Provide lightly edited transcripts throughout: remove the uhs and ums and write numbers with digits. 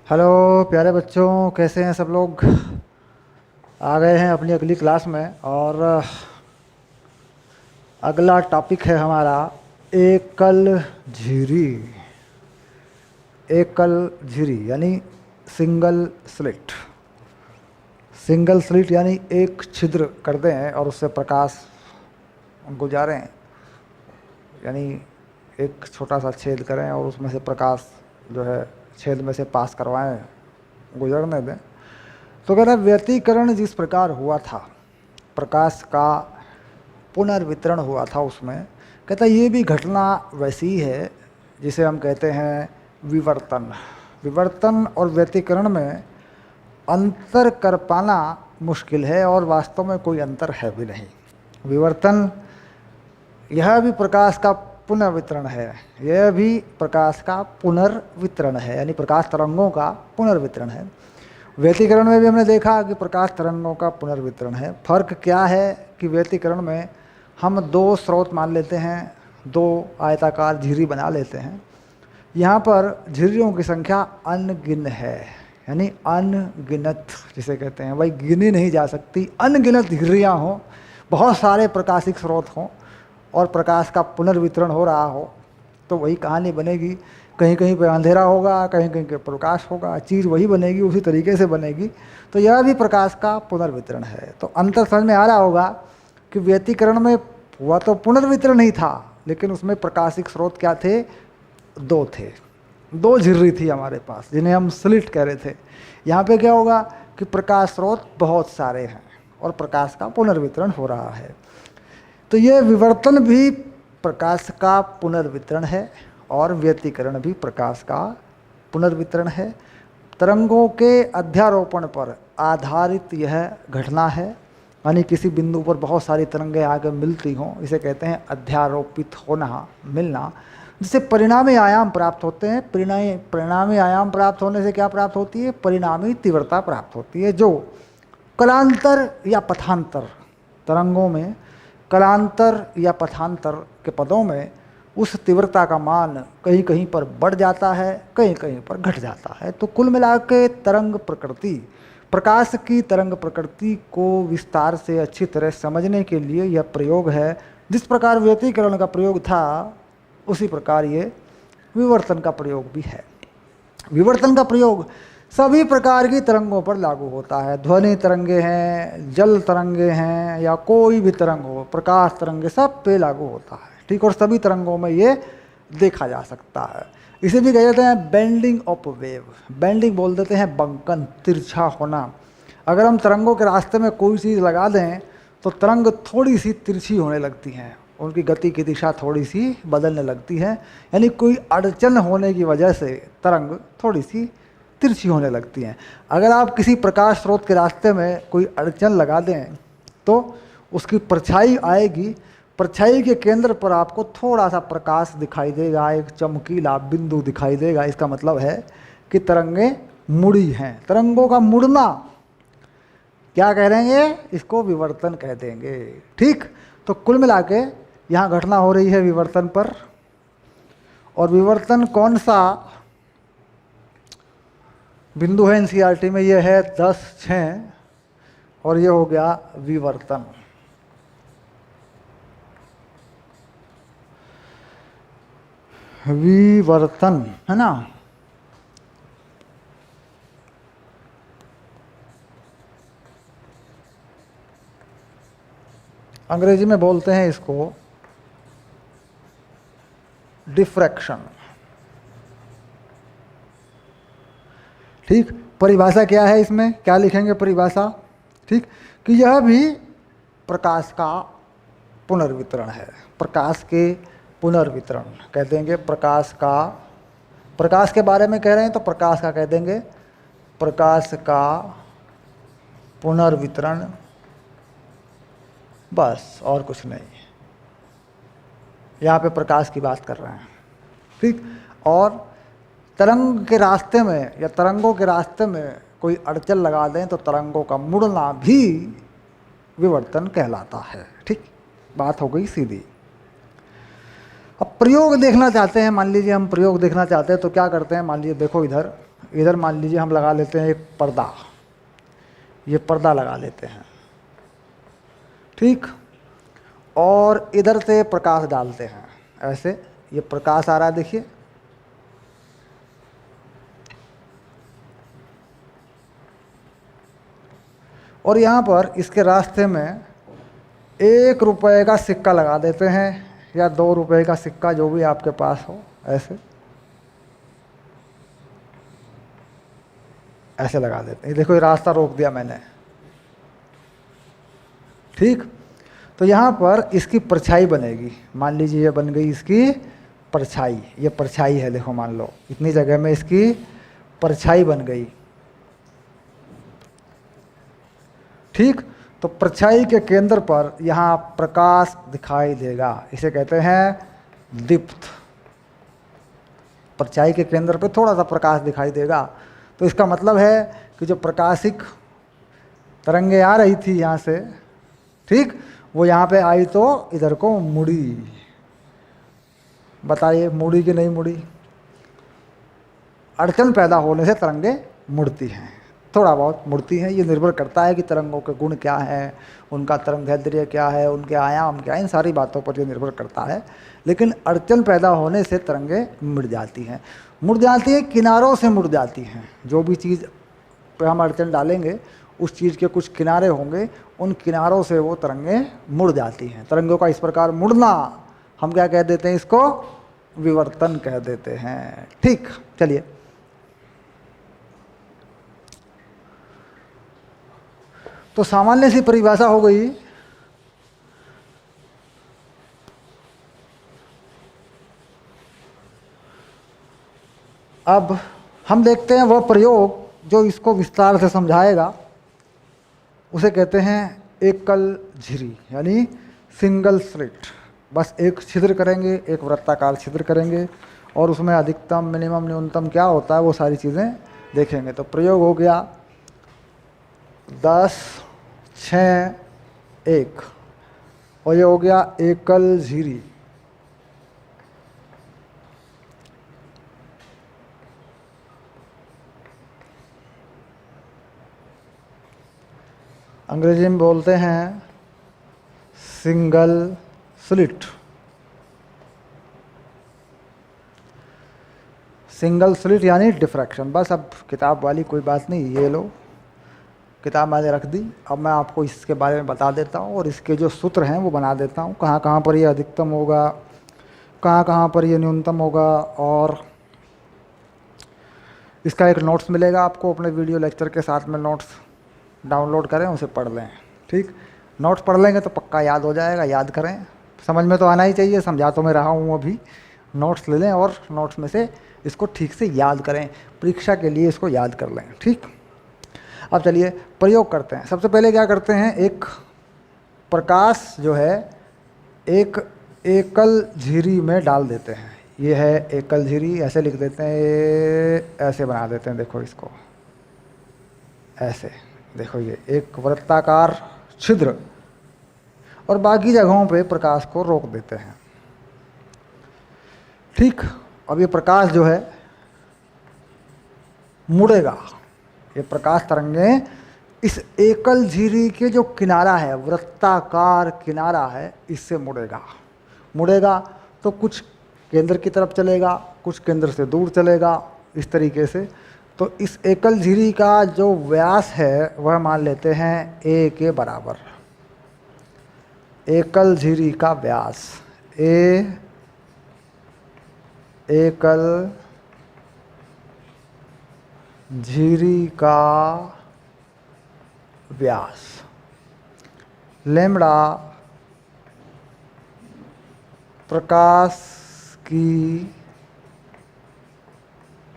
Hello प्यारे बच्चों, कैसे हैं सब लोग। आ गए हैं अपनी अगली क्लास में। और अगला टॉपिक है हमारा एकल झिरी। एकल झिरी यानी सिंगल स्लिट। सिंगल स्लिट यानी एक छिद्र कर दें और उससे प्रकाश गुजारें, यानी एक छोटा सा छेद करें और उसमें से प्रकाश जो है छेद में से पास करवाएं, गुजरने दें। तो कह रहा व्यतिकरण जिस प्रकार हुआ था, प्रकाश का पुनर्वितरण हुआ था उसमें, कहता ये भी घटना वैसी ही है जिसे हम कहते हैं विवर्तन। विवर्तन और व्यतिकरण में अंतर कर पाना मुश्किल है और वास्तव में कोई अंतर है भी नहीं। विवर्तन यह भी प्रकाश का पुनर्वितरण है, यह भी प्रकाश का पुनर्वितरण है, यानी प्रकाश तरंगों का पुनर्वितरण है। व्यतिकरण में भी हमने देखा कि प्रकाश तरंगों का पुनर्वितरण है। फर्क क्या है कि व्यतिकरण में हम दो स्रोत मान लेते हैं, दो आयताकार झिरी बना लेते हैं। यहाँ पर झिर्रियों की संख्या अनगिन है, यानी अनगिनत जिसे कहते हैं, वही गिनी नहीं जा सकती। अनगिनत झिर्रियाँ हों, बहुत सारे प्रकाशिक स्रोत हों और प्रकाश का पुनर्वितरण हो रहा हो, तो वही कहानी बनेगी। कहीं कहीं पे अंधेरा होगा, कहीं कहीं पे प्रकाश होगा, चीज़ वही बनेगी, उसी तरीके से बनेगी। तो यह भी प्रकाश का पुनर्वितरण है। तो अंतर समझ में आ रहा होगा कि व्यतिकरण में हुआ तो पुनर्वितरण ही था, लेकिन उसमें प्रकाशिक स्रोत क्या थे, दो थे, दो झिर्री थी हमारे पास जिन्हें हम स्लिट कह रहे थे। यहाँ पे क्या होगा कि प्रकाश स्रोत बहुत सारे हैं और प्रकाश का पुनर्वितरण हो रहा है। तो ये विवर्तन भी प्रकाश का पुनर्वितरण है और व्यतिकरण भी प्रकाश का पुनर्वितरण है। तरंगों के अध्यारोपण पर आधारित यह घटना है, यानी किसी बिंदु पर बहुत सारी तरंगें आगे मिलती हों, इसे कहते हैं अध्यारोपित होना, मिलना, जिससे परिणामी आयाम प्राप्त होते हैं। परिणामी आयाम प्राप्त होने से क्या प्राप्त होती है, परिणामी तीव्रता प्राप्त होती है, जो कलांतर या पथांतर, तरंगों में कलांतर या पथांतर के पदों में उस तीव्रता का मान कहीं कहीं पर बढ़ जाता है, कहीं कहीं पर घट जाता है। तो कुल मिला के तरंग प्रकृति, प्रकाश की तरंग प्रकृति को विस्तार से अच्छी तरह समझने के लिए यह प्रयोग है। जिस प्रकार व्यतिकरण का प्रयोग था, उसी प्रकार ये विवर्तन का प्रयोग भी है। विवर्तन का प्रयोग सभी प्रकार की तरंगों पर लागू होता है। ध्वनि तरंगे हैं, जल तरंगे हैं, या कोई भी तरंग हो, प्रकाश तरंगे, सब पे लागू होता है, ठीक। और सभी तरंगों में ये देखा जा सकता है। इसे भी कह देते हैं बेंडिंग ऑफ वेव। बेंडिंग बोल देते हैं बंकन, तिरछा होना। अगर हम तरंगों के रास्ते में कोई चीज़ लगा दें तो तरंग थोड़ी सी तिरछी होने लगती हैं, उनकी गति की दिशा थोड़ी सी बदलने लगती है, यानी कोई अड़चन होने की वजह से तरंग थोड़ी सी तिरछी होने लगती हैं। अगर आप किसी प्रकाश स्रोत के रास्ते में कोई अड़चन लगा दें तो उसकी परछाई आएगी, परछाई के केंद्र पर आपको थोड़ा सा प्रकाश दिखाई देगा, एक चमकीला बिंदु दिखाई देगा। इसका मतलब है कि तरंगें मुड़ी हैं। तरंगों का मुड़ना क्या कह देंगे, इसको विवर्तन कह देंगे, ठीक। तो कुल मिला के यहाँ घटना हो रही है विवर्तन पर। और विवर्तन कौन सा बिंदु है एनसीईआरटी में, ये है 10/6 और ये हो गया विवर्तन। विवर्तन है ना। अंग्रेजी में बोलते हैं इसको डिफ्रैक्शन, ठीक। परिभाषा क्या है इसमें, क्या लिखेंगे परिभाषा, ठीक, कि यह भी प्रकाश का पुनर्वितरण है। प्रकाश के पुनर्वितरण कह देंगे, प्रकाश का, प्रकाश के बारे में कह रहे हैं तो प्रकाश का कह देंगे, प्रकाश का पुनर्वितरण, बस और कुछ नहीं। यहाँ पे प्रकाश की बात कर रहे हैं, ठीक। और तरंग के रास्ते में या तरंगों के रास्ते में कोई अड़चन लगा दें तो तरंगों का मुड़ना भी विवर्तन कहलाता है, ठीक। बात हो गई सीधी। अब प्रयोग देखना चाहते हैं, मान लीजिए हम प्रयोग देखना चाहते हैं तो क्या करते हैं, मान लीजिए देखो इधर इधर मान लीजिए हम लगा लेते हैं एक पर्दा, ये पर्दा लगा लेते हैं, ठीक। और इधर से प्रकाश डालते हैं, ऐसे ये प्रकाश आ रहा है देखिए, और यहाँ पर इसके रास्ते में 1 रुपए का सिक्का लगा देते हैं या 2 रुपए का सिक्का, जो भी आपके पास हो, ऐसे ऐसे लगा देते हैं। देखो ये रास्ता रोक दिया मैंने, ठीक। तो यहाँ पर इसकी परछाई बनेगी, मान लीजिए ये बन गई इसकी परछाई, ये परछाई है, देखो मान लो इतनी जगह में इसकी परछाई बन गई, ठीक। तो परछाई के केंद्र पर यहाँ प्रकाश दिखाई देगा, इसे कहते हैं दीप्त। परछाई के केंद्र पर थोड़ा सा प्रकाश दिखाई देगा, तो इसका मतलब है कि जो प्रकाशिक तरंगे आ रही थी यहाँ से, ठीक, वो यहाँ पे आई तो इधर को मुड़ी। बताइए मुड़ी कि नहीं मुड़ी? अड़चन पैदा होने से तरंगे मुड़ती हैं, थोड़ा बहुत मुड़ती हैं। ये निर्भर करता है कि तरंगों के गुण क्या हैं, उनका तरंग दैर्ध्य क्या है, उनके आयाम क्या है, इन सारी बातों पर ये निर्भर करता है। लेकिन अड़चन पैदा होने से तरंगे मुड़ जाती हैं। मुड़ जाती है, किनारों से मुड़ जाती हैं। जो भी चीज़ पे हम अड़चन डालेंगे उस चीज़ के कुछ किनारे होंगे, उन किनारों से वो तरंगे मुड़ जाती हैं। तरंगों का इस प्रकार मुड़ना हम क्या कह देते हैं? इसको विवर्तन कह देते हैं, ठीक। चलिए तो सामान्य सी परिभाषा हो गई। अब हम देखते हैं वह प्रयोग जो इसको विस्तार से समझाएगा, उसे कहते हैं एकल झिरी, यानी सिंगल स्लिट। बस एक छिद्र करेंगे, एक वृत्ताकार छिद्र करेंगे, और उसमें अधिकतम, मिनिमम, न्यूनतम क्या होता है वो सारी चीज़ें देखेंगे। तो प्रयोग हो गया 10, 6, 1, और ये हो गया एकल झिरी। अंग्रेजी में बोलते हैं सिंगल स्लिट। सिंगल स्लिट यानी डिफ्रैक्शन। बस अब किताब वाली कोई बात नहीं, ये लो किताब मैंने रख दी। अब मैं आपको इसके बारे में बता देता हूँ और इसके जो सूत्र हैं वो बना देता हूँ, कहाँ कहाँ पर ये अधिकतम होगा, कहाँ कहाँ पर ये न्यूनतम होगा। और इसका एक नोट्स मिलेगा आपको अपने वीडियो लेक्चर के साथ में। नोट्स डाउनलोड करें, उसे पढ़ लें, ठीक। नोट्स पढ़ लेंगे तो पक्का याद हो जाएगा। याद करें, समझ में तो आना ही चाहिए, समझा तो मैं रहा हूँ अभी। नोट्स ले लें और नोट्स में से इसको ठीक से याद करें, परीक्षा के लिए इसको याद कर लें, ठीक। अब चलिए प्रयोग करते हैं। सबसे पहले क्या करते हैं, एक प्रकाश जो है एक एकल झिरी में डाल देते हैं। ये है एकल झिरी, ऐसे लिख देते हैं, ऐसे बना देते हैं। देखो इसको ऐसे, देखो ये एक वृत्ताकार छिद्र, और बाकी जगहों पे प्रकाश को रोक देते हैं, ठीक। अब ये प्रकाश जो है मुड़ेगा, ये प्रकाश तरंगे इस एकल झिरी के जो किनारा है, वृत्ताकार किनारा है, इससे मुड़ेगा। मुड़ेगा तो कुछ केंद्र की तरफ चलेगा, कुछ केंद्र से दूर चलेगा, इस तरीके से। तो इस एकल झिरी का जो व्यास है वह मान लेते हैं a के बराबर। एकल झिरी का व्यास a, एकल झिरी का व्यास, लैम्ब्डा प्रकाश की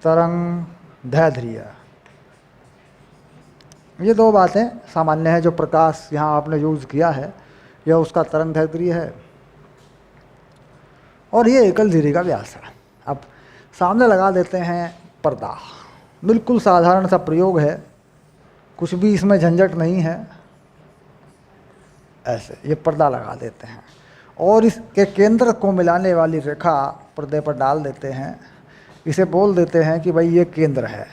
तरंग दैर्ध्य। ये दो बातें सामान्य है। जो प्रकाश यहाँ आपने यूज़ किया है यह उसका तरंग दैर्ध्य है, और ये एकल झिरी का व्यास है। अब सामने लगा देते हैं पर्दा। बिल्कुल साधारण सा प्रयोग है, कुछ भी इसमें झंझट नहीं है। ऐसे ये पर्दा लगा देते हैं और इसके केंद्र को मिलाने वाली रेखा पर्दे पर डाल देते हैं। इसे बोल देते हैं कि भाई ये केंद्र है,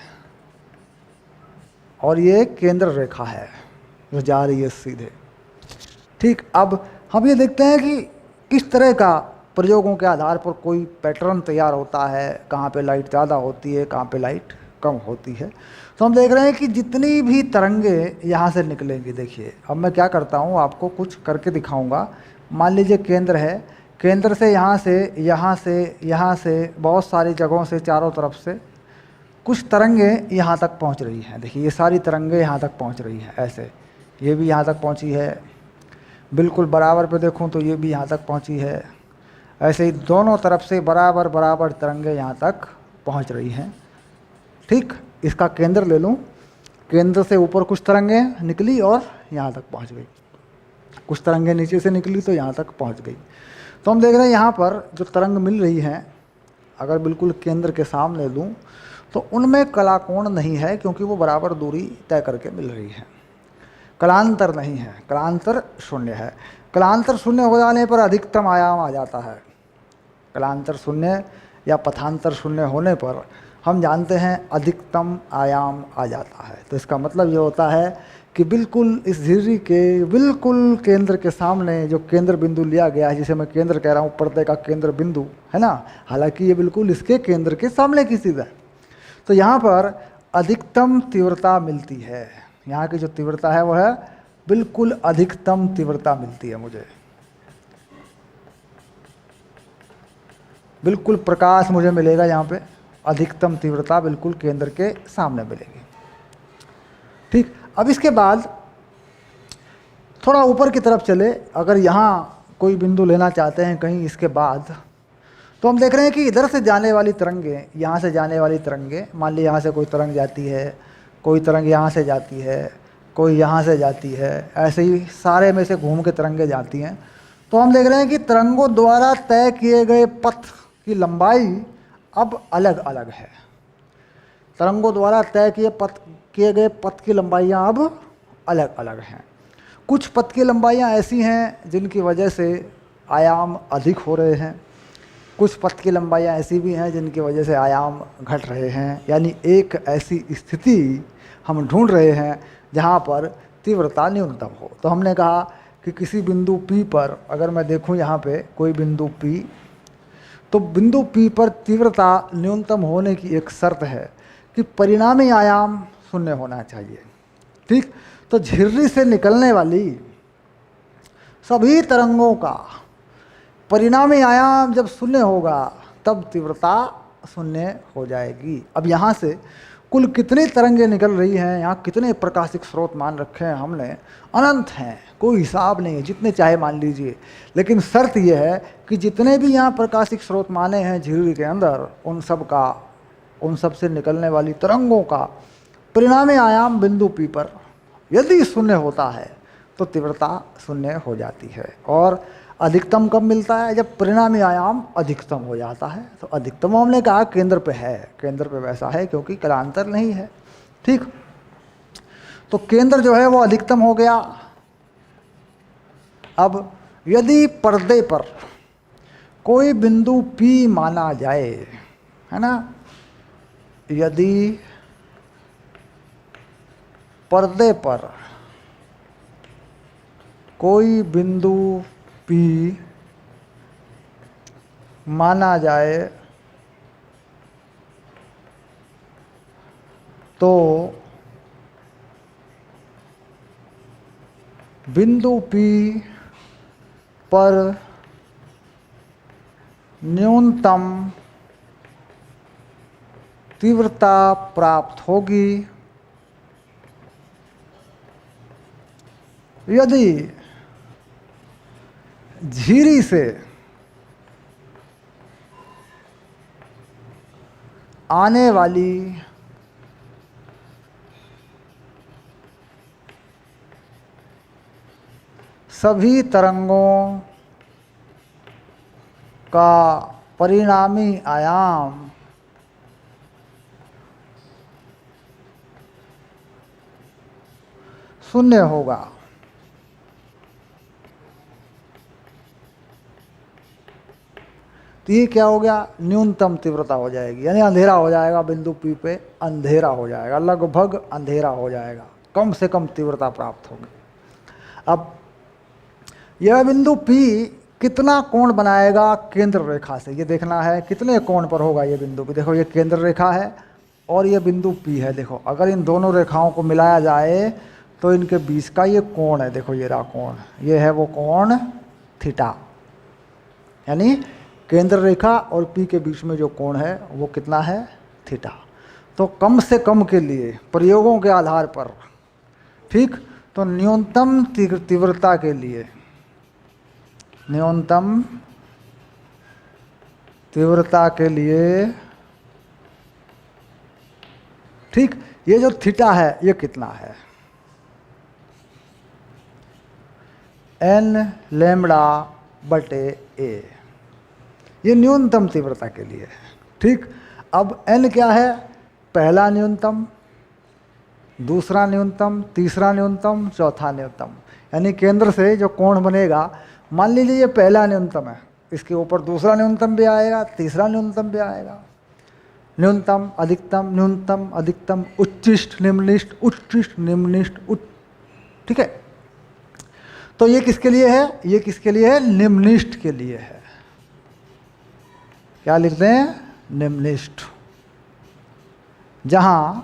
और ये केंद्र रेखा है जो जा रही है सीधे। ठीक, अब हम ये देखते हैं कि किस तरह का प्रयोगों के आधार पर कोई पैटर्न तैयार होता है, कहाँ पे लाइट ज़्यादा होती है, कहाँ पे लाइट कम होती है। तो हम देख रहे हैं कि जितनी भी तरंगे यहाँ से निकलेंगी, देखिए अब मैं क्या करता हूँ आपको कुछ करके दिखाऊंगा। मान लीजिए केंद्र है, केंद्र से यहाँ से यहाँ से यहाँ से बहुत सारी जगहों से चारों तरफ से कुछ तरंगे यहाँ तक पहुँच रही हैं। देखिए ये सारी तरंगे यहाँ तक पहुँच रही हैं, ऐसे ये भी यहाँ तक पहुँची है, बिल्कुल बराबर पे देखूँ तो ये भी यहाँ तक पहुँची है। ऐसे ही दोनों तरफ से बराबर बराबर तरंगे यहाँ तक पहुँच रही हैं। ठीक, इसका केंद्र ले लूँ, केंद्र से ऊपर कुछ तरंगे निकली और यहाँ तक पहुँच गई, कुछ तरंगे नीचे से निकली तो यहाँ तक पहुँच गई। तो हम देख रहे हैं यहाँ पर जो तरंग मिल रही हैं, अगर बिल्कुल केंद्र के सामने लूँ तो उनमें कलाकोण नहीं है, क्योंकि वो बराबर दूरी तय करके मिल रही है। कलांतर नहीं है, कलांतर शून्य है। कलांतर शून्य हो जाने पर अधिकतम आयाम आ जाता है। कलांतर शून्य या पथांतर शून्य होने पर हम जानते हैं अधिकतम आयाम आ जाता है। तो इसका मतलब ये होता है कि बिल्कुल इस झिर्री के बिल्कुल केंद्र के सामने जो केंद्र बिंदु लिया गया है, जिसे मैं केंद्र कह रहा हूँ, पर्दे का केंद्र बिंदु है ना, हालांकि ये बिल्कुल इसके केंद्र के सामने की चीज़ है। तो यहाँ पर अधिकतम तीव्रता मिलती है, यहाँ की जो तीव्रता है वह है बिल्कुल अधिकतम तीव्रता मिलती है मुझे, बिल्कुल प्रकाश मुझे मिलेगा यहाँ पे, अधिकतम तीव्रता बिल्कुल केंद्र के सामने मिलेगी। ठीक, अब इसके बाद थोड़ा ऊपर की तरफ चले, अगर यहाँ कोई बिंदु लेना चाहते हैं कहीं इसके बाद, तो हम देख रहे हैं कि इधर से जाने वाली तरंगे, यहाँ से जाने वाली तरंगे, मान ली यहाँ से कोई तरंग जाती है, कोई तरंग यहाँ से जाती है, कोई यहाँ से जाती है, ऐसे ही सारे में से घूम के तरंगे जाती हैं। तो हम देख रहे हैं कि तरंगों द्वारा तय किए गए पथ की लंबाई अब अलग अलग है। तरंगों द्वारा तय किए गए पथ की लंबाइयाँ अब अलग अलग हैं। कुछ पथ की लंबाइयाँ ऐसी हैं जिनकी वजह से आयाम अधिक हो रहे हैं, कुछ पथ की लंबाइयाँ ऐसी भी हैं जिनकी वजह से आयाम घट रहे हैं। यानी एक ऐसी स्थिति हम ढूंढ रहे हैं जहाँ पर तीव्रता न्यूनतम हो। तो हमने कहा कि किसी बिंदु P पर अगर मैं देखूँ यहाँ पे कोई बिंदु P, तो बिंदु P पर तीव्रता न्यूनतम होने की एक शर्त है कि परिणामी आयाम शून्य होना चाहिए। ठीक, तो झिर्री से निकलने वाली सभी तरंगों का परिणामी आयाम जब शून्य होगा तब तीव्रता शून्य हो जाएगी। अब यहाँ से कुल कितनी तरंगें निकल रही हैं, यहाँ कितने प्रकाशिक स्रोत मान रखे हैं हमने, अनंत हैं, कोई हिसाब नहीं है, जितने चाहे मान लीजिए। लेकिन शर्त यह है कि जितने भी यहाँ प्रकाशिक स्रोत माने हैं झिर्री के अंदर, उन सब से निकलने वाली तरंगों का परिणामी आयाम बिंदु P पर यदि शून्य होता है तो तीव्रता शून्य हो जाती है। और अधिकतम कब मिलता है? जब परिणामी आयाम अधिकतम हो जाता है। तो अधिकतम हमने कहा केंद्र पे है, केंद्र पे वैसा है क्योंकि कलांतर नहीं है। ठीक, तो केंद्र जो है वो अधिकतम हो गया। अब यदि पर्दे पर कोई बिंदु P माना जाए, है ना, यदि पर्दे पर कोई बिंदु P माना जाए तो बिंदु P पर न्यूनतम तीव्रता प्राप्त होगी यदि झिर्री से आने वाली सभी तरंगों का परिणामी आयाम शून्य होगा। तो ये क्या हो गया, न्यूनतम तीव्रता हो जाएगी, यानी अंधेरा हो जाएगा बिंदु P पे, अंधेरा हो जाएगा, लगभग अंधेरा हो जाएगा, कम से कम तीव्रता प्राप्त होगी। अब यह बिंदु P कितना कोण बनाएगा केंद्र रेखा से, ये देखना है कितने कोण पर होगा ये बिंदु P। देखो ये केंद्र रेखा है और ये बिंदु P है। देखो अगर इन दोनों रेखाओं को मिलाया जाए तो इनके बीच का ये कोण है, देखो ये रहा कोण, ये है वो कोण थीटा, यानी केंद्र रेखा और P के बीच में जो कोण है वो कितना है, थीटा। तो कम से कम के लिए प्रयोगों के आधार पर, ठीक, तो न्यूनतम तीव्रता के लिए, न्यूनतम तीव्रता के लिए, ठीक, ये जो थीटा है ये कितना है, n लैम्बडा बटे a, ये न्यूनतम तीव्रता के लिए, ठीक। अब n क्या है, पहला न्यूनतम, दूसरा न्यूनतम, तीसरा न्यूनतम, चौथा न्यूनतम, यानी केंद्र से जो कोण बनेगा, मान लीजिए ये पहला न्यूनतम है, इसके ऊपर दूसरा न्यूनतम भी आएगा, तीसरा न्यूनतम भी आएगा, न्यूनतम अधिकतम, न्यूनतम अधिकतम, उच्चिष्ट निम्निष्ट, उच्चिष्ट निम्निष्ट, ठीक है। तो ये किसके लिए है, ये किसके लिए है, निम्निष्ट के लिए है। क्या लिखते हैं, निम्निष्ट, जहां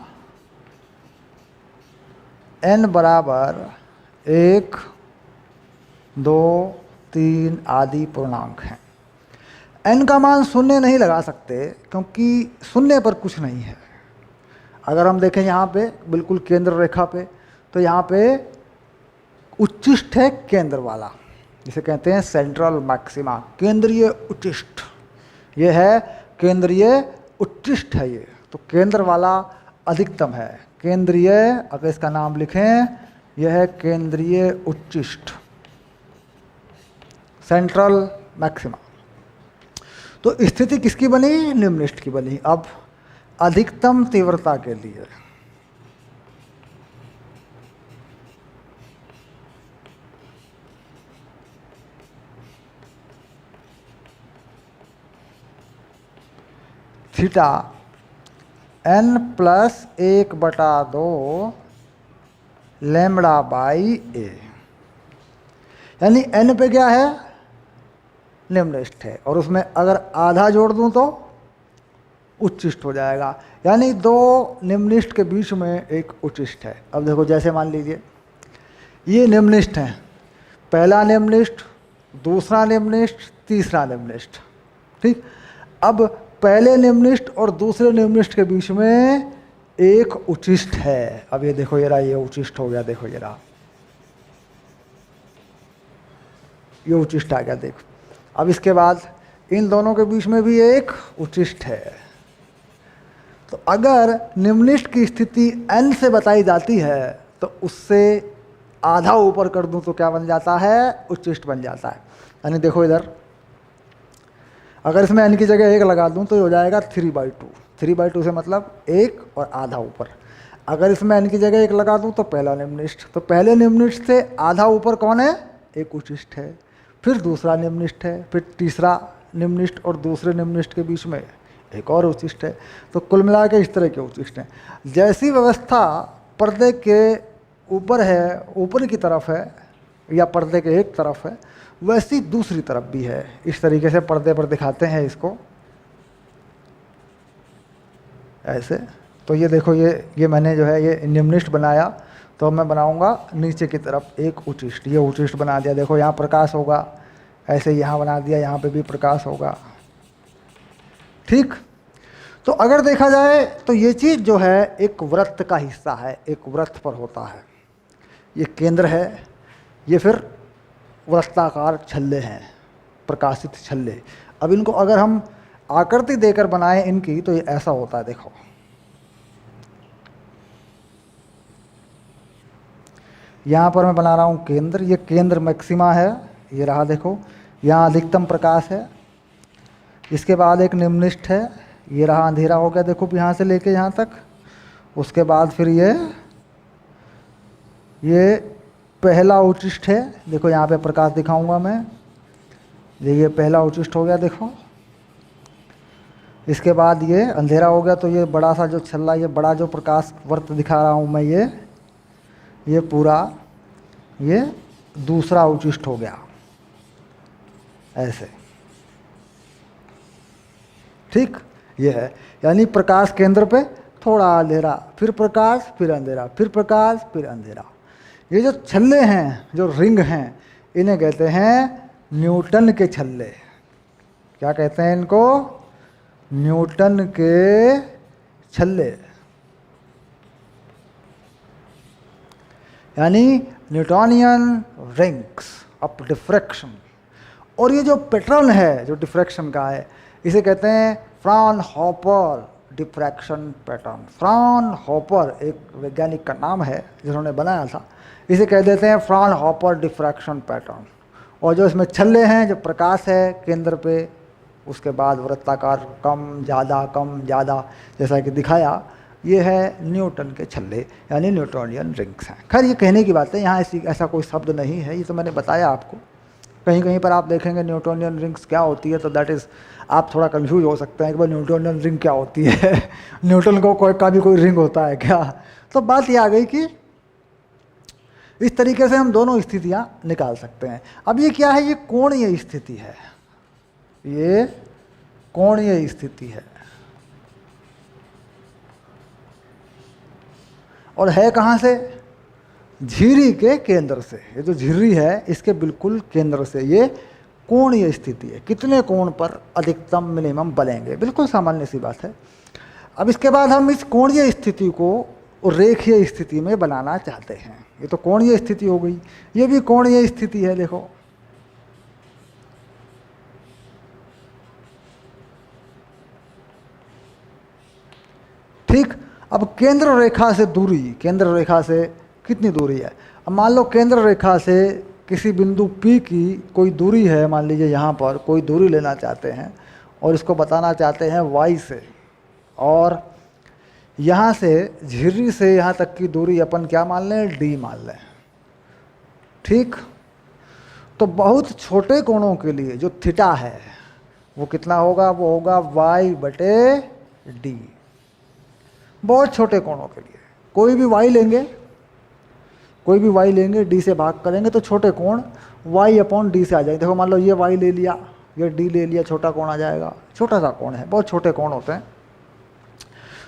n बराबर 1, 2, 3 आदि पूर्णांक हैं। n का मान शून्य नहीं लगा सकते क्योंकि शून्य पर कुछ नहीं है। अगर हम देखें यहाँ पे बिल्कुल केंद्र रेखा पे, तो यहाँ पे उच्चिष्ट है केंद्र वाला, जिसे कहते हैं सेंट्रल मैक्सिमा, केंद्रीय उच्चिष्ट, ये है केंद्रीय उच्चिष्ट है ये, तो केंद्र वाला अधिकतम है, केंद्रीय, अगर इसका नाम लिखें, यह है केंद्रीय उच्चिष्ट, सेंट्रल मैक्सिमा। तो स्थिति किसकी बनी, निम्निष्ट की बनी। अब अधिकतम तीव्रता के लिए theta n plus 1/2 lambda by a, यानी n पे क्या है, निम्निष्ट है, और उसमें अगर आधा जोड़ दूं तो उच्चिष्ट हो जाएगा, यानी दो निम्निष्ट के बीच में एक उच्चिष्ट है। अब देखो जैसे मान लीजिए ये निम्निष्ट है, पहला निम्निष्ट, दूसरा निम्निष्ट, तीसरा निम्निष्ट, ठीक। अब पहले निम्निष्ट और दूसरे निम्निष्ट के बीच में एक उच्चिष्ट है। अब ये देखो ये रहा, ये उच्चिष्ट हो गया, देखो ये रहा, ये उच्चिष्ट आ गया, देखो। अब इसके बाद इन दोनों के बीच में भी एक उच्चिष्ट है। तो अगर निम्निष्ट की स्थिति n से बताई जाती है तो उससे आधा ऊपर कर दूं तो क्या बन जाता है, उच्चिष्ट बन जाता है। यानी देखो इधर, अगर इसमें n की जगह 1 लगा दूं तो ये हो जाएगा 3/2, 3/2 से मतलब 1 और आधा ऊपर। अगर इसमें n की जगह 1 लगा दूं तो पहला निम्निष्ट, तो पहले निम्निष्ट से आधा ऊपर कौन है, एक उच्चिष्ट है, फिर दूसरा निम्निष्ट है, फिर तीसरा निम्निष्ट और दूसरे निम्निष्ट के बीच में एक और उच्चिष्ट है। तो कुल मिला के इस तरह के उच्चिष्ट हैं। जैसी व्यवस्था पर्दे के ऊपर है, ऊपर की तरफ है, या पर्दे के एक तरफ है, वैसी दूसरी तरफ भी है। इस तरीके से पर्दे पर दिखाते हैं इसको, ऐसे। तो ये देखो, ये मैंने जो है ये निम्निष्ट बनाया, तो मैं बनाऊंगा नीचे की तरफ एक उच्चिष्ट, ये उच्चिष्ट बना दिया। देखो यहाँ प्रकाश होगा, ऐसे यहाँ बना दिया, यहाँ पे भी प्रकाश होगा, ठीक। तो अगर देखा जाए तो ये चीज़ जो है एक वृत्त का हिस्सा है, एक वृत्त पर होता है। ये केंद्र है, ये फिर वृत्ताकार छल्ले हैं, प्रकाशित छल्ले। अब इनको अगर हम आकृति देकर बनाएं इनकी, तो ये ऐसा होता है, देखो यहाँ पर मैं बना रहा हूँ केंद्र, ये केंद्र मैक्सिमा है, ये रहा, देखो यहाँ अधिकतम प्रकाश है। इसके बाद एक निम्निष्ट है, ये रहा, अंधेरा हो गया, देखो यहाँ से लेके यहाँ तक। उसके बाद फिर ये पहला उच्चिष्ट है, देखो यहाँ पे प्रकाश दिखाऊंगा मैं, ये पहला उच्चिष्ट हो गया, देखो इसके बाद ये अंधेरा हो गया, तो ये बड़ा सा जो छल्ला, ये बड़ा जो प्रकाश वर्त दिखा रहा हूँ मैं, ये पूरा ये दूसरा उचिष्ट हो गया ऐसे। ठीक, ये है। यानी प्रकाश केंद्र पे, थोड़ा अंधेरा, फिर प्रकाश, फिर अंधेरा, फिर प्रकाश, फिर अंधेरा। ये जो छल्ले हैं, जो रिंग हैं, इन्हें कहते हैं न्यूटन के छल्ले। क्या कहते हैं इनको? न्यूटन के छल्ले, यानी न्यूटोनियन रिंग्स ऑफ डिफ्रैक्शन। और ये जो पैटर्न है जो डिफ्रैक्शन का है, इसे कहते हैं फ्राउनहोफर डिफ्रैक्शन पैटर्न। फ्राउनहोफर एक वैज्ञानिक का नाम है जिन्होंने बनाया था। इसे कह देते हैं फ्राउनहोफर डिफ्रैक्शन पैटर्न। और जो इसमें छल्ले हैं, जो प्रकाश है केंद्र पे, उसके बाद वृत्ताकार कम ज़्यादा जैसा कि दिखाया, ये है न्यूटन के छल्ले, यानी न्यूटोनियन रिंग्स हैं। खैर ये कहने की बात है, यहाँ ऐसा कोई शब्द नहीं है, ये तो मैंने बताया आपको। कहीं कहीं पर आप देखेंगे न्यूटोनियन रिंग्स क्या होती है, तो दैट इज़, आप थोड़ा कंफ्यूज हो सकते हैं कि भाई न्यूटोनियन रिंग क्या होती है न्यूटन को का भी कोई रिंग होता है क्या? तो बात ये आ गई कि इस तरीके से हम दोनों स्थितियाँ निकाल सकते हैं। अब ये क्या है? ये कोणीय स्थिति है, ये कोणीय स्थिति है। और है कहाँ से? झिर्री के केंद्र से। ये जो झिर्री है इसके बिल्कुल केंद्र से ये कोणीय स्थिति है। कितने कोण पर अधिकतम मिनिमम बनेंगे, बिल्कुल सामान्य सी बात है। अब इसके बाद हम इस कोणीय स्थिति को रेखीय स्थिति में बनाना चाहते हैं। ये तो कोणीय स्थिति हो गई, ये भी कोणीय स्थिति है। देखो ठीक। अब केंद्र रेखा से दूरी, केंद्र रेखा से कितनी दूरी है? अब मान लो केंद्र रेखा से किसी बिंदु P की कोई दूरी है, मान लीजिए यहाँ पर कोई दूरी लेना चाहते हैं और इसको बताना चाहते हैं y से, और यहाँ से झिर्री से यहाँ तक की दूरी अपन क्या मान लें? d मान लें। ठीक, तो बहुत छोटे कोणों के लिए जो थीटा है वो कितना होगा? वो होगा y/d। बहुत छोटे कोणों के लिए कोई भी y लेंगे, कोई भी y लेंगे, d से भाग करेंगे तो छोटे कोण y/d से आ जाएंगे। देखो मान लो ये y ले लिया, ये d ले लिया, छोटा कोण आ जाएगा। छोटा सा कोण है, बहुत छोटे कोण होते हैं।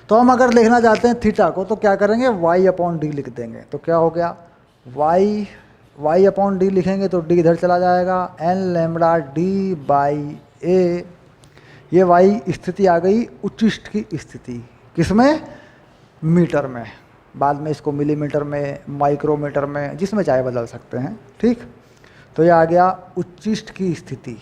तो हम अगर लिखना चाहते हैं थीटा को, तो क्या करेंगे? y/d लिख देंगे। तो क्या हो गया? y/d लिखेंगे तो d इधर चला जाएगा, n(λ)d/a। ये y स्थिति आ गई उच्चिष्ट की स्थिति। किसमें? मीटर में। बाद में इसको मिलीमीटर में, माइक्रोमीटर में, जिसमें चाहे बदल सकते हैं। ठीक, तो ये आ गया उच्चिष्ट की स्थिति।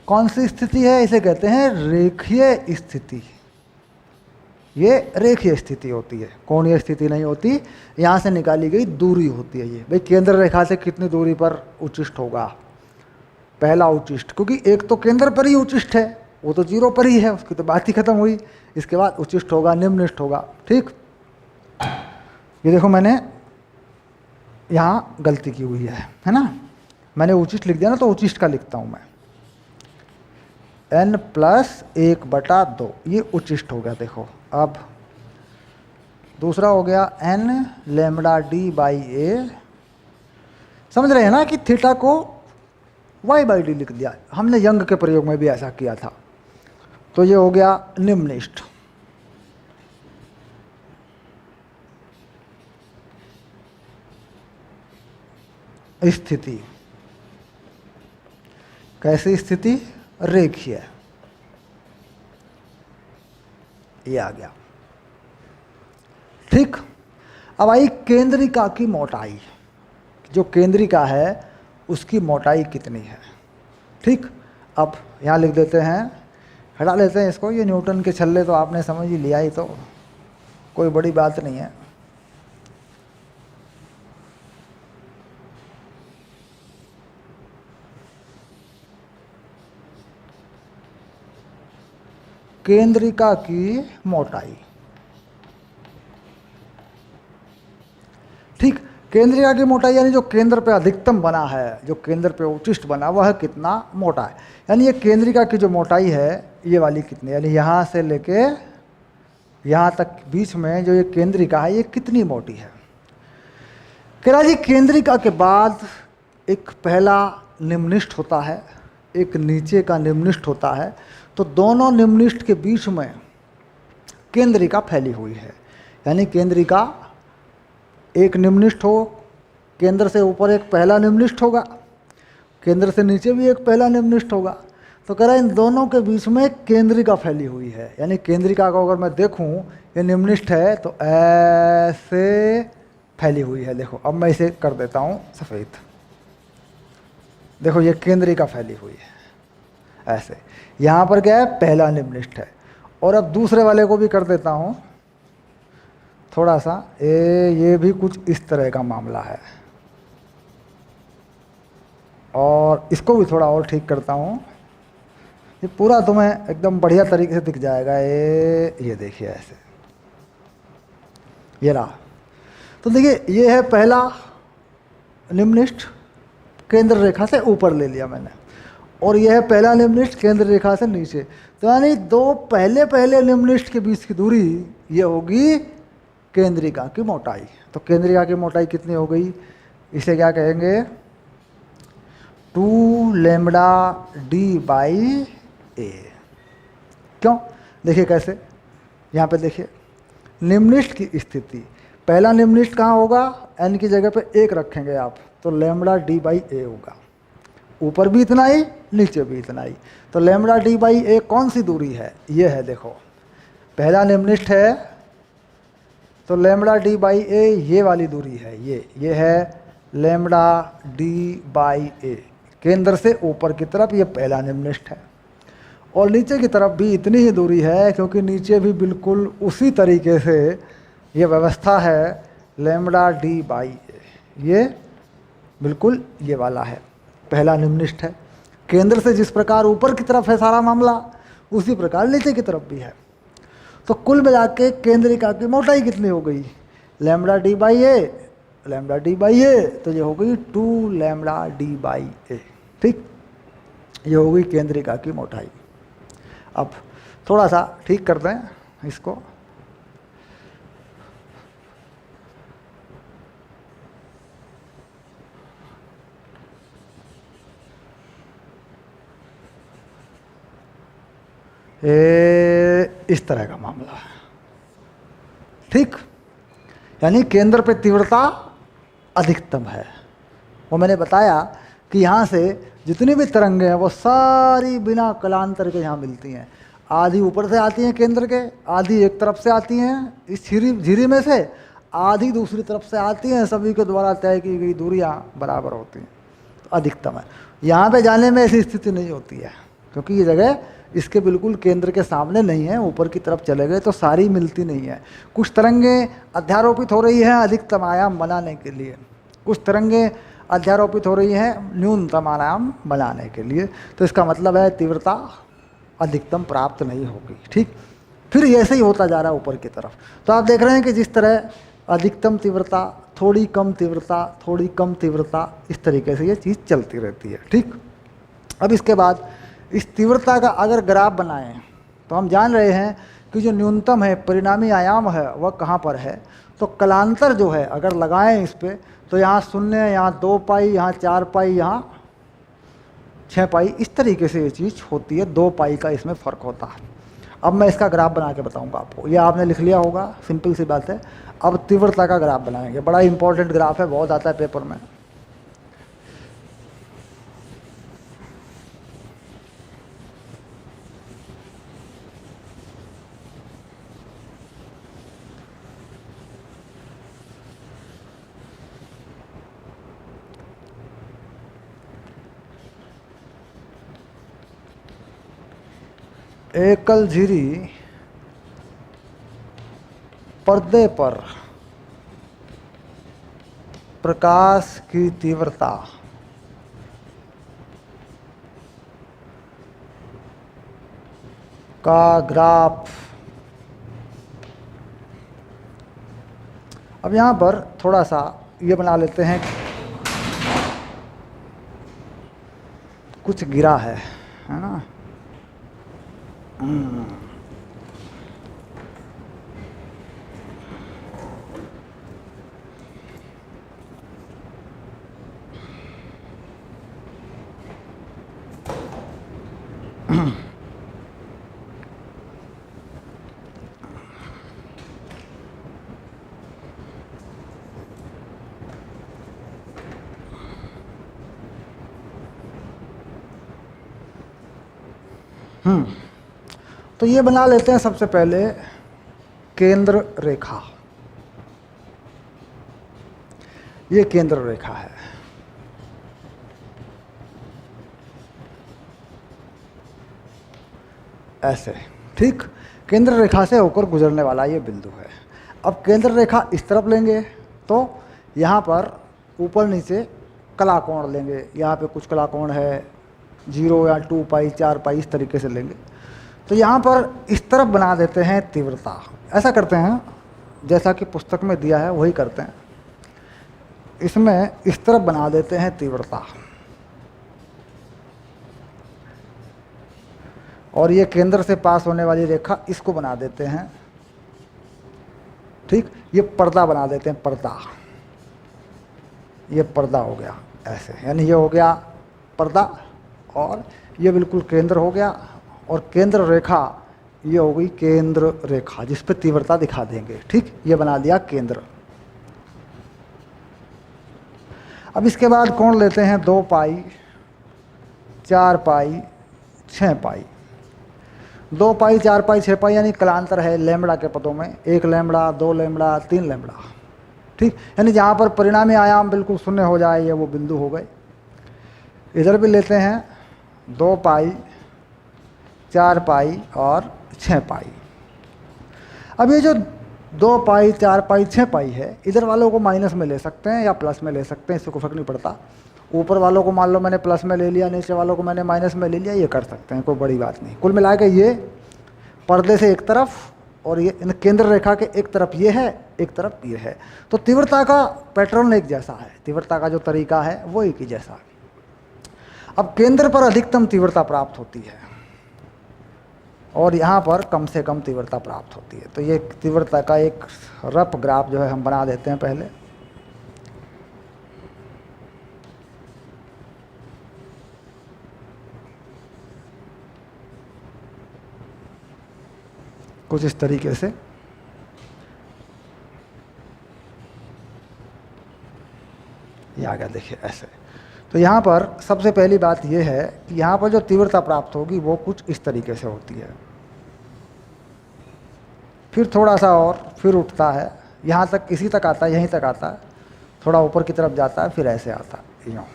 कौन सी स्थिति है? इसे कहते हैं रेखीय स्थिति। ये रेखीय स्थिति होती है, कोणीय स्थिति नहीं होती। यहाँ से निकाली गई दूरी होती है ये। भाई केंद्र रेखा से कितनी दूरी पर उच्चिष्ट होगा? पहला उच्चिष्ट, क्योंकि एक तो केंद्र पर ही उच्चिष्ट है, वो तो 0 पर ही है, उसकी तो बात ही खत्म हुई। इसके बाद उच्चिष्ट होगा, निम्निष्ठ होगा। ठीक, ये देखो मैंने यहाँ गलती की हुई है ना? मैंने उच्चिष्ट लिख दिया ना, तो उच्चिष्ट का लिखता हूँ मैं n+1/2, ये उच्चिष्ट हो गया। देखो अब दूसरा हो गया n(λ)d/a। समझ रहे हैं ना कि थीटा को y/d लिख दिया। हमने यंग के प्रयोग में भी ऐसा किया था। तो ये हो गया निम्निष्ठ। स्थिति कैसी स्थिति? रेखीय। ये आ गया। ठीक, अब आई केंद्रिका की मोटाई। जो केंद्रिका है उसकी मोटाई कितनी है? ठीक, अब यहाँ लिख देते हैं, हटा लेते हैं इसको। ये न्यूटन के छल्ले तो आपने समझ ही लिया ही, तो कोई बड़ी बात नहीं है। केंद्रिका की मोटाई। ठीक, केंद्रिका की मोटाई यानी जो केंद्र पे अधिकतम बना है, जो केंद्र पे उच्चिष्ट बना, वह कितना मोटा है। यानी ये केंद्रिका की जो मोटाई है ये वाली कितनी, यानी यहाँ से लेके यहाँ तक बीच में जो ये केंद्रिका है ये कितनी मोटी है। कह रहा जी केंद्रिका के बाद एक पहला निम्निष्ठ होता है, एक नीचे का निम्निष्ठ होता है। तो दोनों निम्निष्ठ के बीच में केंद्रिका फैली हुई है। यानी केंद्रिका एक निम्निष्ठ हो, केंद्र से ऊपर एक पहला निम्निष्ठ होगा, केंद्र से नीचे भी एक पहला निम्निष्ठ होगा। तो कह रहा है इन दोनों के बीच में केंद्रिका फैली हुई है। यानी केंद्रिका को अगर मैं देखूं ये निम्निष्ठ है तो ऐसे फैली हुई है। देखो अब मैं इसे कर देता हूं सफ़ेद, देखो ये केंद्रिका फैली हुई है ऐसे। यहाँ पर क्या है, पहला निम्निष्ठ है। और अब दूसरे वाले को भी कर देता हूँ थोड़ा सा, ये भी कुछ इस तरह का मामला है। और इसको भी थोड़ा और ठीक करता हूँ, ये पूरा तुम्हें एकदम बढ़िया तरीके से दिख जाएगा। ये देखिए ऐसे, ये रहा। तो देखिए ये है पहला निम्निष्ठ, केंद्र रेखा से ऊपर ले लिया मैंने, और यह है पहला निम्निष्ठ केंद्र रेखा से नीचे। तो यानी दो पहले पहले निम्निष्ठ के बीच की दूरी ये होगी केंद्रिका की मोटाई। तो केंद्रिका की मोटाई कितनी हो गई, इसे क्या कहेंगे, 2 लैम्बडा डी बाई ए। क्यों, देखिए कैसे, यहाँ पे देखिए निम्निष्ठ की स्थिति, पहला निम्निष्ठ कहाँ होगा, एन की जगह पे 1 रखेंगे आप, तो लैम्बडा डी बाई ए होगा। ऊपर भी इतना ही, नीचे भी इतना ही। तो लैम्बडा डी बाई ए कौन सी दूरी है, ये है, देखो पहला निम्निष्ठ है तो लैम्बडा डी बाई ए ये वाली दूरी है, ये है लैम्बडा डी बाई ए। केंद्र से ऊपर की तरफ ये पहला निम्निष्ठ है, और नीचे की तरफ भी इतनी ही दूरी है, क्योंकि नीचे भी बिल्कुल उसी तरीके से ये व्यवस्था है, लैम्बडा डी बाई ए, ये बिल्कुल ये वाला है, पहला निम्निष्ठ है। केंद्र से जिस प्रकार ऊपर की तरफ है सारा मामला, उसी प्रकार नीचे की तरफ भी है। तो कुल मिला के केंद्रिका की मोटाई कितनी हो गई, lambda D by A, lambda D by A, तो ये हो गई 2 लैम्बडा डी बाई ए। ठीक, ये हो गई केंद्रिका की मोटाई। अब थोड़ा सा ठीक कर दें इसको, इस तरह का मामला है। ठीक, यानी केंद्र पे तीव्रता अधिकतम है। वो मैंने बताया कि यहाँ से जितनी भी तरंगें हैं वो सारी बिना कलांतर के यहाँ मिलती हैं। आधी ऊपर से आती हैं केंद्र के, आधी एक तरफ से आती हैं इस झिरी में से, आधी दूसरी तरफ से आती हैं। सभी के द्वारा तय की गई दूरियाँ बराबर होती हैं, तो अधिकतम है। यहाँ पे जाने में ऐसी स्थिति नहीं होती है, क्योंकि ये जगह इसके बिल्कुल केंद्र के सामने नहीं है। ऊपर की तरफ चले गए तो सारी मिलती नहीं है। कुछ तरंगें अध्यारोपित हो रही हैं अधिकतम आयाम बनाने के लिए, कुछ तरंगें अध्यारोपित हो रही हैं न्यूनतम आयाम बनाने के लिए। तो इसका मतलब है तीव्रता अधिकतम प्राप्त नहीं होगी। ठीक, फिर ऐसे ही होता जा रहा है ऊपर की तरफ। तो आप देख रहे हैं कि जिस तरह अधिकतम तीव्रता, थोड़ी कम तीव्रता, थोड़ी कम तीव्रता, इस तरीके से ये चीज़ चलती रहती है। ठीक, अब इसके बाद इस तीव्रता का अगर ग्राफ बनाएं तो हम जान रहे हैं कि जो न्यूनतम है, परिणामी आयाम है, वह कहाँ पर है। तो कलांतर जो है अगर लगाएं इस पर, तो यहाँ 0, यहाँ 2 पाई, यहाँ 4 पाई, यहाँ 6 पाई, इस तरीके से ये चीज़ होती है। 2 पाई का इसमें फ़र्क होता है। अब मैं इसका ग्राफ बना के बताऊंगा आपको, ये आपने लिख लिया होगा, सिंपल सी बात है। अब तीव्रता का ग्राफ बनाएंगे, बड़ा इंपॉर्टेंट ग्राफ है, बहुत आता है पेपर में। एकल झिरी पर्दे पर प्रकाश की तीव्रता का ग्राफ। अब यहाँ पर थोड़ा सा ये बना लेते हैं, कुछ गिरा है ना। तो ये बना लेते हैं सबसे पहले केंद्र रेखा। ये केंद्र रेखा है। ऐसे, ठीक। केंद्र रेखा से होकर गुजरने वाला ये बिंदु है। अब केंद्र रेखा इस तरफ लेंगे तो यहाँ पर ऊपर नीचे कलाकोण लेंगे। यहाँ पे कुछ कलाकोण है, 0 या 2 पाई 4 पाई इस तरीके से लेंगे। तो यहाँ पर इस तरफ बना देते हैं तीव्रता। ऐसा करते हैं जैसा कि पुस्तक में दिया है वही करते हैं। इसमें इस तरफ बना देते हैं तीव्रता, और ये केंद्र से पास होने वाली रेखा इसको बना देते हैं, ठीक। ये पर्दा बना देते हैं, पर्दा। ये पर्दा हो गया ऐसे, यानी ये हो गया पर्दा, और ये बिल्कुल केंद्र हो गया। और केंद्र रेखा ये हो गई केंद्र रेखा, जिस पे तीव्रता दिखा देंगे, ठीक। ये बना दिया केंद्र। अब इसके बाद कोण लेते हैं 2 पाई 4 पाई 6 पाई। 2 पाई 4 पाई 6 पाई यानी कलांतर है लैम्बडा के पदों में, 1 लैम्बडा 2 लैम्बडा 3 लैम्बडा, ठीक। यानी जहाँ पर परिणामी आयाम बिल्कुल शून्य हो जाए ये वो बिंदु हो गए। इधर भी लेते हैं 2 पाई 4 पाई और 6 पाई। अब ये जो 2 पाई 4 पाई 6 पाई है, इधर वालों को माइनस में ले सकते हैं या प्लस में ले सकते हैं, इससे कोई फर्क नहीं पड़ता। ऊपर वालों को मान लो मैंने प्लस में ले लिया, नीचे वालों को मैंने माइनस में ले लिया, ये कर सकते हैं, कोई बड़ी बात नहीं। कुल मिला के ये पर्दे से एक तरफ और ये केंद्र रेखा के एक तरफ ये है, एक तरफ ये है। तो तीव्रता का पैटर्न एक जैसा है, तीव्रता का जो तरीका है वो एक ही जैसा है। अब केंद्र पर अधिकतम तीव्रता प्राप्त होती है और यहाँ पर कम से कम तीव्रता प्राप्त होती है। तो ये तीव्रता का एक रफ ग्राफ जो है हम बना देते हैं पहले। कुछ इस तरीके से। ये आ गया, देखिए ऐसे। तो यहाँ पर सबसे पहली बात यह है कि यहाँ पर जो तीव्रता प्राप्त होगी वो कुछ इस तरीके से होती है, फिर थोड़ा सा और फिर उठता है, यहाँ तक इसी तक आता है, यहीं तक आता है, थोड़ा ऊपर की तरफ जाता है, फिर ऐसे आता है, यूँ।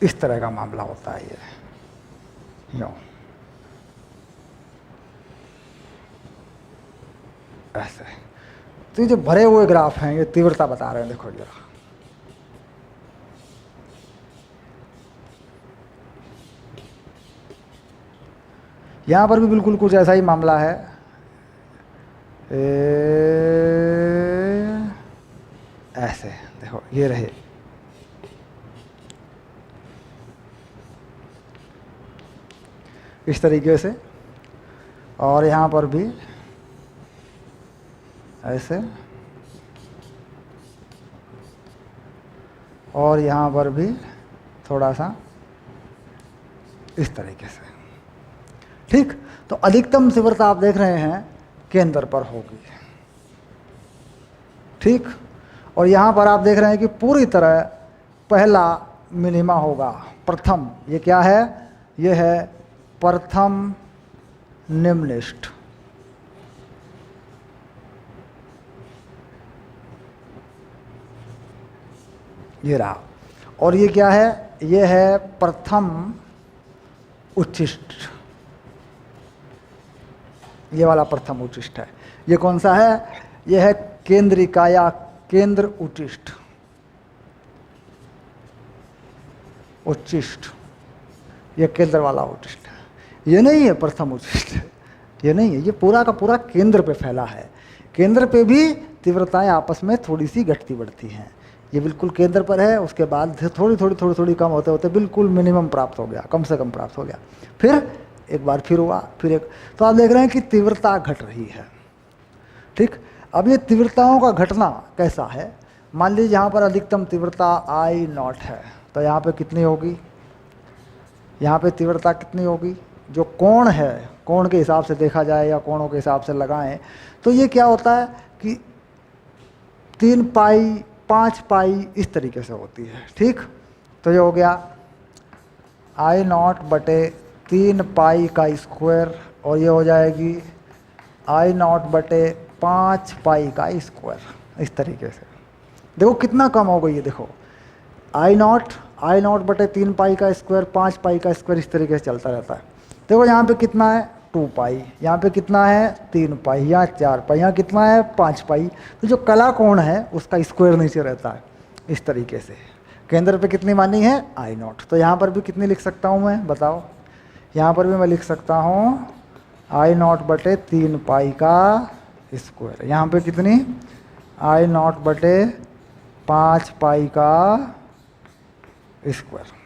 इस तरह का मामला होता है ये, यूँ ऐसे। तो ये जो भरे हुए ग्राफ हैं ये तीव्रता बता रहे हैं, देखो जरा। यहाँ पर भी बिल्कुल कुछ ऐसा ही मामला है। ऐसे देखो, ये रहे। इस तरीके से, और यहाँ पर भी ऐसे, और यहाँ पर भी थोड़ा सा इस तरीके से, ठीक। तो अधिकतम तीव्रता आप देख रहे हैं केंद्र पर होगी, ठीक। और यहाँ पर आप देख रहे हैं कि पूरी तरह पहला मिनिमा होगा, प्रथम। ये क्या है? ये है प्रथम निम्नलिखित। ये रहा। और ये क्या है? ये है प्रथम उच्छिष्ट। ये वाला प्रथम उच्छिष्ट है। ये कौन सा है? ये है केंद्रिका या केंद्र उच्छिष्ट। उच्छिष्ट, ये केंद्र वाला उच्छिष्ट है। ये नहीं है प्रथम उच्छिष्ट, ये नहीं है। ये पूरा का पूरा केंद्र पे फैला है। केंद्र पे भी तीव्रताएं आपस में थोड़ी सी घटती बढ़ती हैं। ये बिल्कुल केंद्र पर है, उसके बाद थोड़ी कम होते होते बिल्कुल मिनिमम प्राप्त हो गया, कम से कम प्राप्त हो गया, फिर एक बार फिर हुआ, फिर एक। तो आप देख रहे हैं कि तीव्रता घट रही है। ठीक, अब ये तीव्रताओं का घटना कैसा है? मान लीजिए यहाँ पर अधिकतम तीव्रता I0 है, तो यहाँ पे कितनी होगी? यहाँ पे तीव्रता कितनी होगी? जो कोण है, कोण के हिसाब से देखा जाए या कोणों के हिसाब से लगाएं, तो ये क्या होता है कि 3 पाई 5 पाई इस तरीके से होती है। ठीक, तो ये हो गया I0 बटे 3 पाई का स्क्वायर, और ये हो जाएगी I0 बटे 5 पाई का स्क्वायर। इस तरीके से देखो कितना कम हो गई है। देखो I0 बटे 3 पाई का स्क्वायर, 5 पाई का स्क्वायर, इस तरीके से चलता रहता है। देखो यहाँ पे कितना है 2 पाई, यहाँ पे कितना है 3 पाई, यहाँ 4 पाई, यहाँ कितना है 5 पाई। तो जो कला कोण है उसका स्क्वायर नीचे रहता है इस तरीके से। केंद्र पे कितनी मानी है I0, तो यहाँ पर भी कितनी लिख सकता हूँ मैं, बताओ? यहाँ पर भी मैं लिख सकता हूँ I0 बटे 3 पाई का स्क्वायर, यहाँ पे कितनी I0 बटे 5 पाई का स्क्वायर।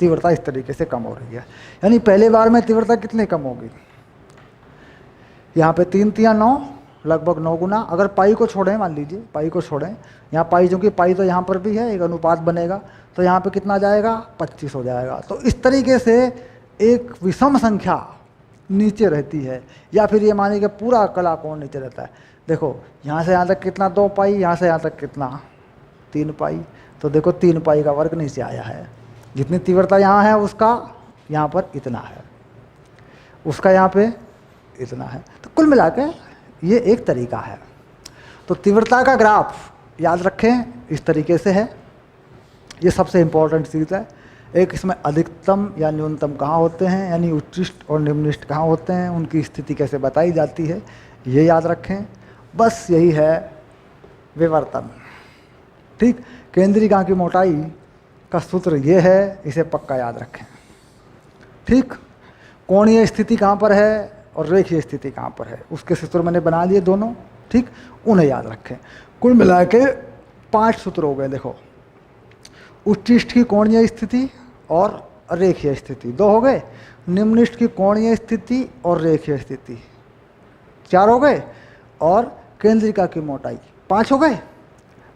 तीव्रता इस तरीके से कम हो रही है, यानी पहले बार में तीव्रता कितनी कम होगी? यहाँ पे 3 तिया 9, लगभग 9 गुना। अगर पाई को छोड़ें, मान लीजिए पाई को छोड़ें, यहाँ पाई, जो कि पाई तो यहाँ पर भी है, एक अनुपात बनेगा, तो यहाँ पे कितना जाएगा 25 हो जाएगा। तो इस तरीके से एक विषम संख्या नीचे रहती है, या फिर ये मानिए कि पूरा कला कोण नीचे रहता है। देखो यहाँ से यहाँ तक कितना 2 पाई, यहाँ से यहाँ तक कितना 3 पाई, तो देखो 3 पाई का वर्ग नीचे आया है। जितनी तीव्रता यहाँ है उसका यहाँ पर इतना है, उसका यहाँ पे इतना है। तो कुल मिला के ये एक तरीका है। तो तीव्रता का ग्राफ याद रखें इस तरीके से है, ये सबसे इम्पोर्टेंट चीज़ है। एक इसमें अधिकतम या न्यूनतम कहाँ होते हैं, यानी उच्चिष्ट और निम्निष्ट कहाँ होते हैं, उनकी स्थिति कैसे बताई जाती है, ये याद रखें। बस यही है विवर्तन। ठीक, केंद्रिका की मोटाई का सूत्र ये है, इसे पक्का याद रखें। ठीक, कोणीय स्थिति कहाँ पर है और रेखीय स्थिति कहाँ पर है, उसके सूत्र मैंने बना लिए दोनों। ठीक, उन्हें याद रखें। कुल मिला के 5 सूत्र हो गए। देखो, उच्चिष्ट की कोणीय स्थिति और रेखीय स्थिति 2 हो गए, निम्निष्ट की कोणीय स्थिति और रेखीय स्थिति 4 हो गए, और केंद्रिका की मोटाई 5 हो गए।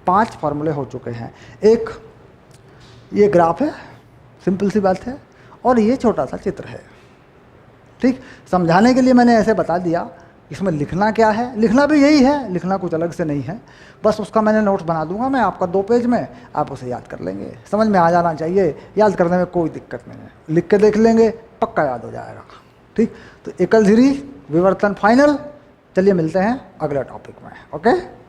5 फार्मूले हो चुके हैं। एक ये ग्राफ है, सिंपल सी बात है, और ये छोटा सा चित्र है। ठीक, समझाने के लिए मैंने ऐसे बता दिया। इसमें लिखना क्या है, लिखना भी यही है, लिखना कुछ अलग से नहीं है, बस उसका मैंने नोट्स बना दूंगा मैं आपका 2 पेज में, आप उसे याद कर लेंगे। समझ में आ जाना चाहिए, याद करने में कोई दिक्कत नहीं है, लिख के देख लेंगे पक्का याद हो जाएगा। ठीक, तो एकल झिरी विवर्तन फाइनल। चलिए मिलते हैं अगले टॉपिक में। ओके।